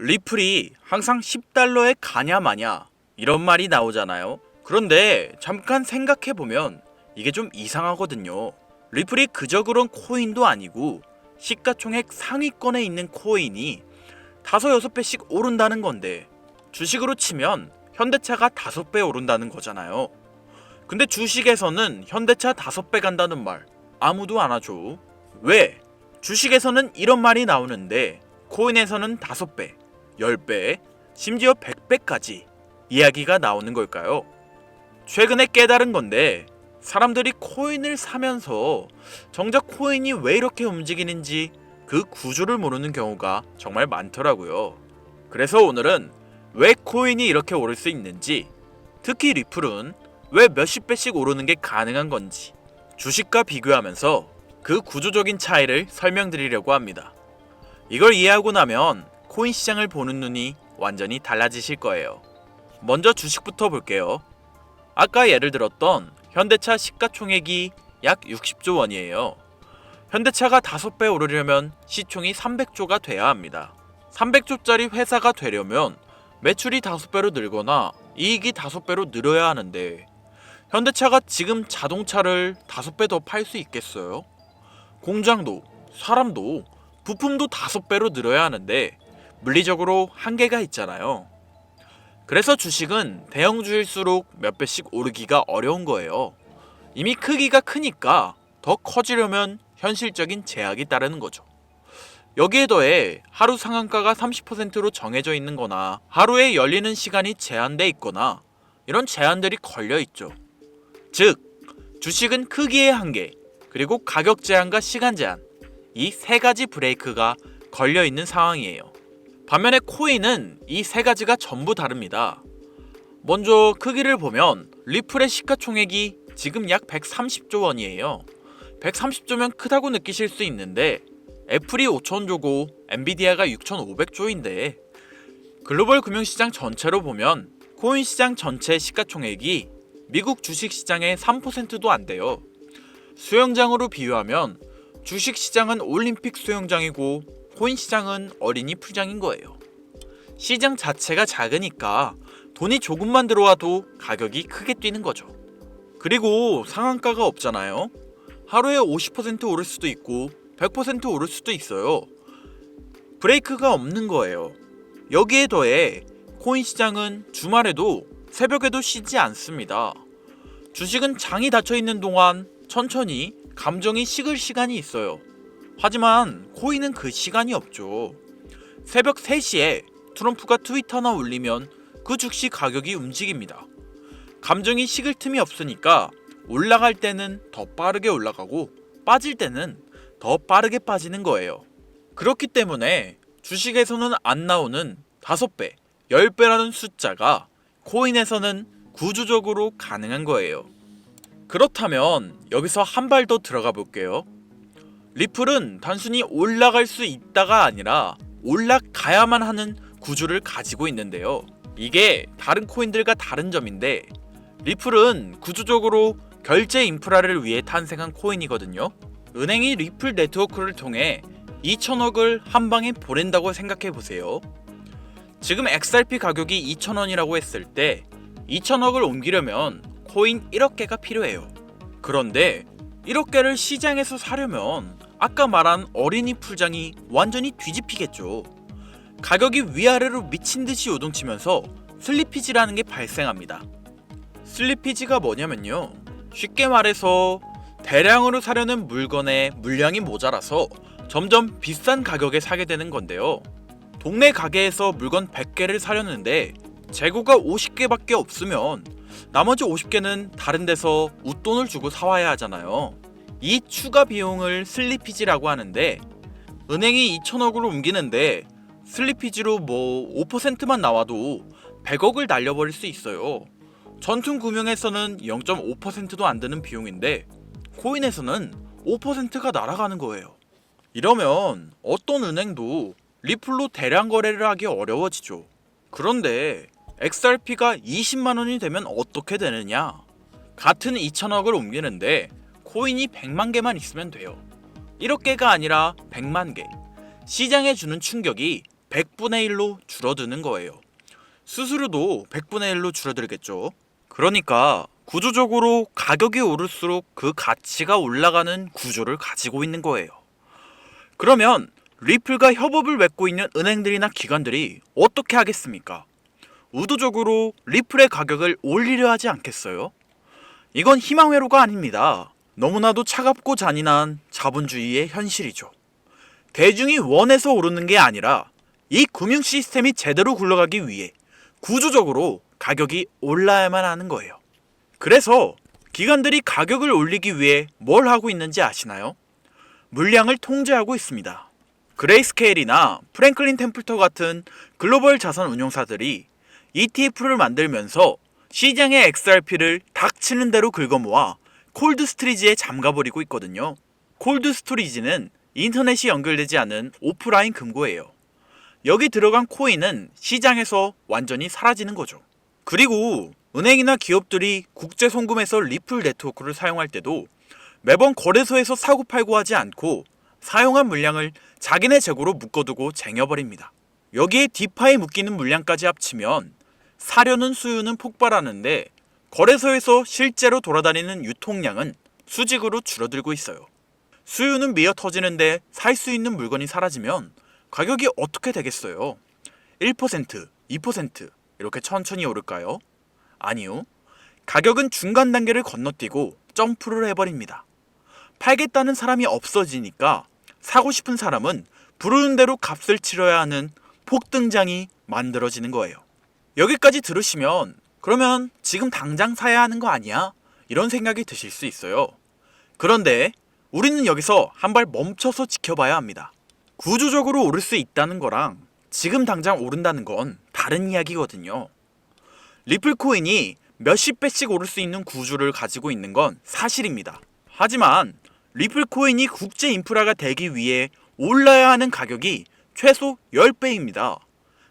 리플이 항상 10달러에 가냐 마냐 이런 말이 나오잖아요. 그런데 잠깐 생각해보면 이게 좀 이상하거든요. 리플이 그저 그런 코인도 아니고 시가총액 상위권에 있는 코인이 5-6배씩 오른다는 건데, 주식으로 치면 현대차가 5배 오른다는 거잖아요. 근데 주식에서는 현대차 5배 간다는 말 아무도 안 하죠. 왜? 주식에서는 이런 말이 나오는데 코인에서는 5배, 10배, 심지어 100배까지 이야기가 나오는 걸까요? 최근에 깨달은 건데, 사람들이 코인을 사면서 정작 코인이 왜 이렇게 움직이는지 그 구조를 모르는 경우가 정말 많더라고요. 그래서 오늘은 왜 코인이 이렇게 오를 수 있는지, 특히 리플은 왜 몇십 배씩 오르는 게 가능한 건지 주식과 비교하면서 그 구조적인 차이를 설명드리려고 합니다. 이걸 이해하고 나면 코인 시장을 보는 눈이 완전히 달라지실 거예요. 먼저 주식부터 볼게요. 아까 예를 들었던 현대차 시가총액이 약 60조 원이에요. 현대차가 5배 오르려면 시총이 300조가 돼야 합니다. 300조짜리 회사가 되려면 매출이 5배로 늘거나 이익이 5배로 늘어야 하는데, 현대차가 지금 자동차를 5배 더 팔 수 있겠어요? 공장도, 사람도, 부품도 5배로 늘어야 하는데 물리적으로 한계가 있잖아요. 그래서 주식은 대형주일수록 몇 배씩 오르기가 어려운 거예요. 이미 크기가 크니까 더 커지려면 현실적인 제약이 따르는 거죠. 여기에 더해 하루 상한가가 30%로 정해져 있는 거나 하루에 열리는 시간이 제한돼 있거나 이런 제한들이 걸려 있죠. 즉, 주식은 크기의 한계, 그리고 가격 제한과 시간 제한, 이 세 가지 브레이크가 걸려 있는 상황이에요. 반면에 코인은 이 세 가지가 전부 다릅니다. 먼저 크기를 보면 리플의 시가총액이 지금 약 130조 원이에요. 130조면 크다고 느끼실 수 있는데 애플이 5천조고 엔비디아가 6,500조인데, 글로벌 금융시장 전체로 보면 코인 시장 전체 시가총액이 미국 주식시장의 3%도 안 돼요. 수영장으로 비유하면 주식시장은 올림픽 수영장이고 코인 시장은 어린이 풀장인 거예요. 시장 자체가 작으니까 돈이 조금만 들어와도 가격이 크게 뛰는 거죠. 그리고 상한가가 없잖아요. 하루에 50% 오를 수도 있고 100% 오를 수도 있어요. 브레이크가 없는 거예요. 여기에 더해 코인 시장은 주말에도 새벽에도 쉬지 않습니다. 주식은 장이 닫혀 있는 동안 천천히 감정이 식을 시간이 있어요. 하지만 코인은 그 시간이 없죠. 새벽 3시에 트럼프가 트윗 하나 올리면 그 주식 가격이 움직입니다. 감정이 식을 틈이 없으니까 올라갈 때는 더 빠르게 올라가고 빠질 때는 더 빠르게 빠지는 거예요. 그렇기 때문에 주식에서는 안 나오는 5배, 10배라는 숫자가 코인에서는 구조적으로 가능한 거예요. 그렇다면 여기서 한 발 더 들어가 볼게요. 리플은 단순히 올라갈 수 있다가 아니라 올라가야만 하는 구조를 가지고 있는데요. 이게 다른 코인들과 다른 점인데, 리플은 구조적으로 결제 인프라를 위해 탄생한 코인이거든요. 은행이 리플 네트워크를 통해 2천억을 한 방에 보낸다고 생각해 보세요. 지금 XRP 가격이 2,000원이라고 했을 때 2천억을 옮기려면 코인 1억 개가 필요해요. 그런데 1억 개를 시장에서 사려면 아까 말한 어린이 풀장이 완전히 뒤집히겠죠. 가격이 위아래로 미친듯이 요동치면서 슬리피지라는 게 발생합니다. 슬리피지가 뭐냐면요, 쉽게 말해서 대량으로 사려는 물건의 물량이 모자라서 점점 비싼 가격에 사게 되는 건데요. 동네 가게에서 물건 100개를 사려는데 재고가 50개밖에 없으면 나머지 50개는 다른 데서 웃돈을 주고 사와야 하잖아요. 이 추가 비용을 슬리피지라고 하는데, 은행이 2천억으로 옮기는데 슬리피지로 5%만 나와도 100억을 날려버릴 수 있어요. 전통 금융에서는 0.5%도 안 드는 비용인데 코인에서는 5%가 날아가는 거예요. 이러면 어떤 은행도 리플로 대량 거래를 하기 어려워지죠. 그런데 XRP가 20만원이 되면 어떻게 되느냐? 같은 2천억을 옮기는데 코인이 100만 개만 있으면 돼요. 1억 개가 아니라 100만 개. 시장에 주는 충격이 100분의 1로 줄어드는 거예요. 수수료도 100분의 1로 줄어들겠죠. 그러니까 구조적으로 가격이 오를수록 그 가치가 올라가는 구조를 가지고 있는 거예요. 그러면 리플과 협업을 맺고 있는 은행들이나 기관들이 어떻게 하겠습니까? 의도적으로 리플의 가격을 올리려 하지 않겠어요? 이건 희망회로가 아닙니다. 너무나도 차갑고 잔인한 자본주의의 현실이죠. 대중이 원해서 오르는 게 아니라 이 금융 시스템이 제대로 굴러가기 위해 구조적으로 가격이 올라야만 하는 거예요. 그래서 기관들이 가격을 올리기 위해 뭘 하고 있는지 아시나요? 물량을 통제하고 있습니다. 그레이스케일이나 프랭클린 템플터 같은 글로벌 자산 운용사들이 ETF를 만들면서 시장의 XRP를 닥치는 대로 긁어모아 콜드 스토리지에 잠가버리고 있거든요. 콜드 스토리지는 인터넷이 연결되지 않은 오프라인 금고예요. 여기 들어간 코인은 시장에서 완전히 사라지는 거죠. 그리고 은행이나 기업들이 국제 송금해서 리플 네트워크를 사용할 때도 매번 거래소에서 사고팔고 하지 않고 사용한 물량을 자기네 재고로 묶어두고 쟁여버립니다. 여기에 디파에 묶이는 물량까지 합치면 사려는 수요는 폭발하는데 거래소에서 실제로 돌아다니는 유통량은 수직으로 줄어들고 있어요. 수요는 미어 터지는데 살 수 있는 물건이 사라지면 가격이 어떻게 되겠어요? 1%, 2% 이렇게 천천히 오를까요? 아니요. 가격은 중간 단계를 건너뛰고 점프를 해버립니다. 팔겠다는 사람이 없어지니까 사고 싶은 사람은 부르는 대로 값을 치러야 하는 폭등장이 만들어지는 거예요. 여기까지 들으시면 그러면 지금 당장 사야 하는 거 아니야? 이런 생각이 드실 수 있어요. 그런데 우리는 여기서 한 발 멈춰서 지켜봐야 합니다. 구조적으로 오를 수 있다는 거랑 지금 당장 오른다는 건 다른 이야기거든요. 리플 코인이 몇십 배씩 오를 수 있는 구조를 가지고 있는 건 사실입니다. 하지만 리플 코인이 국제 인프라가 되기 위해 올라야 하는 가격이 최소 10배입니다.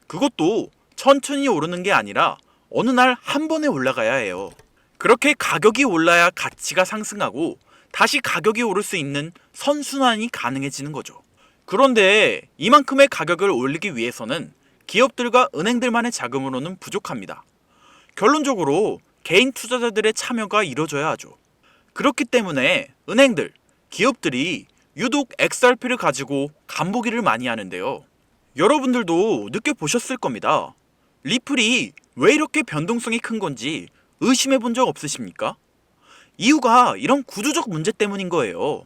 그것도 천천히 오르는 게 아니라 어느 날 한 번에 올라가야 해요. 그렇게 가격이 올라야 가치가 상승하고 다시 가격이 오를 수 있는 선순환이 가능해지는 거죠. 그런데 이만큼의 가격을 올리기 위해서는 기업들과 은행들만의 자금으로는 부족합니다. 결론적으로 개인 투자자들의 참여가 이루어져야 하죠. 그렇기 때문에 은행들, 기업들이 유독 XRP를 가지고 간보기를 많이 하는데요. 여러분들도 느껴보셨을 겁니다. 리플이 왜 이렇게 변동성이 큰 건지 의심해 본 적 없으십니까? 이유가 이런 구조적 문제 때문인 거예요.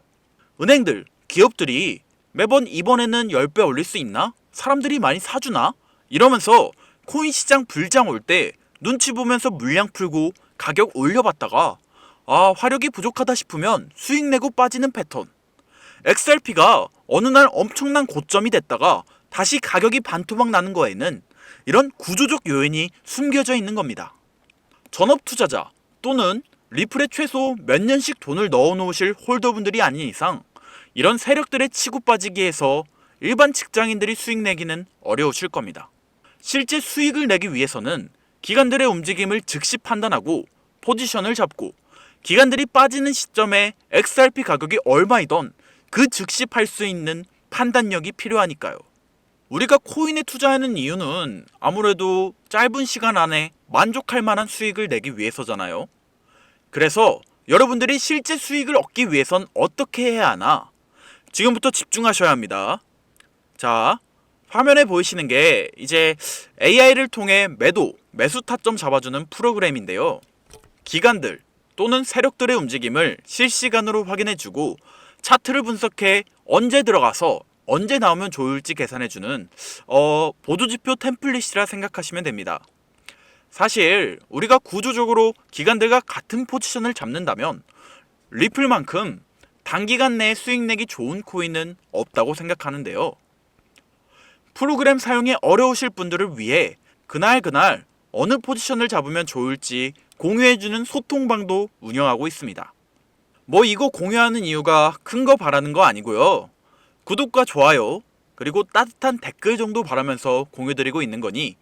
은행들, 기업들이 매번 이번에는 10배 올릴 수 있나? 사람들이 많이 사주나? 이러면서 코인 시장 불장 올 때 눈치 보면서 물량 풀고 가격 올려봤다가 화력이 부족하다 싶으면 수익 내고 빠지는 패턴. XRP가 어느 날 엄청난 고점이 됐다가 다시 가격이 반토막 나는 거에는 이런 구조적 요인이 숨겨져 있는 겁니다. 전업 투자자 또는 리플에 최소 몇 년씩 돈을 넣어 놓으실 홀더분들이 아닌 이상 이런 세력들의 치고 빠지기 해서 일반 직장인들이 수익 내기는 어려우실 겁니다. 실제 수익을 내기 위해서는 기관들의 움직임을 즉시 판단하고 포지션을 잡고 기관들이 빠지는 시점에 XRP 가격이 얼마이던 그 즉시 팔 수 있는 판단력이 필요하니까요. 우리가 코인에 투자하는 이유는 아무래도 짧은 시간 안에 만족할 만한 수익을 내기 위해서잖아요. 그래서 여러분들이 실제 수익을 얻기 위해선 어떻게 해야 하나? 지금부터 집중하셔야 합니다. 자, 화면에 보이시는 게 이제 AI를 통해 매수 타점 잡아주는 프로그램인데요. 기관들 또는 세력들의 움직임을 실시간으로 확인해주고 차트를 분석해 언제 들어가서 언제 나오면 좋을지 계산해주는 보조지표 템플릿이라 생각하시면 됩니다. 사실 우리가 구조적으로 기관들과 같은 포지션을 잡는다면 리플만큼 단기간 내에 수익 내기 좋은 코인은 없다고 생각하는데요. 프로그램 사용이 어려우실 분들을 위해 그날 어느 포지션을 잡으면 좋을지 공유해주는 소통방도 운영하고 있습니다. 이거 공유하는 이유가 큰 거 바라는 거 아니고요. 구독과 좋아요 그리고 따뜻한 댓글 정도 바라면서 공유드리고 있는 거니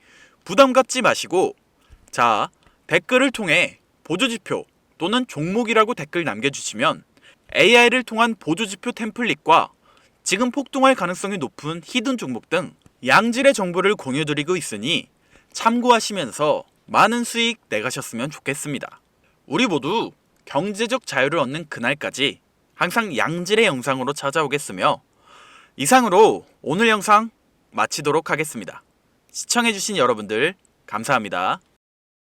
부담 갖지 마시고 자, 댓글을 통해 보조지표 또는 종목이라고 댓글 남겨주시면 AI를 통한 보조지표 템플릿과 지금 폭등할 가능성이 높은 히든 종목 등 양질의 정보를 공유드리고 있으니 참고하시면서 많은 수익 내가셨으면 좋겠습니다. 우리 모두 경제적 자유를 얻는 그날까지 항상 양질의 영상으로 찾아오겠으며 이상으로 오늘 영상 마치도록 하겠습니다. 시청해주신 여러분들 감사합니다.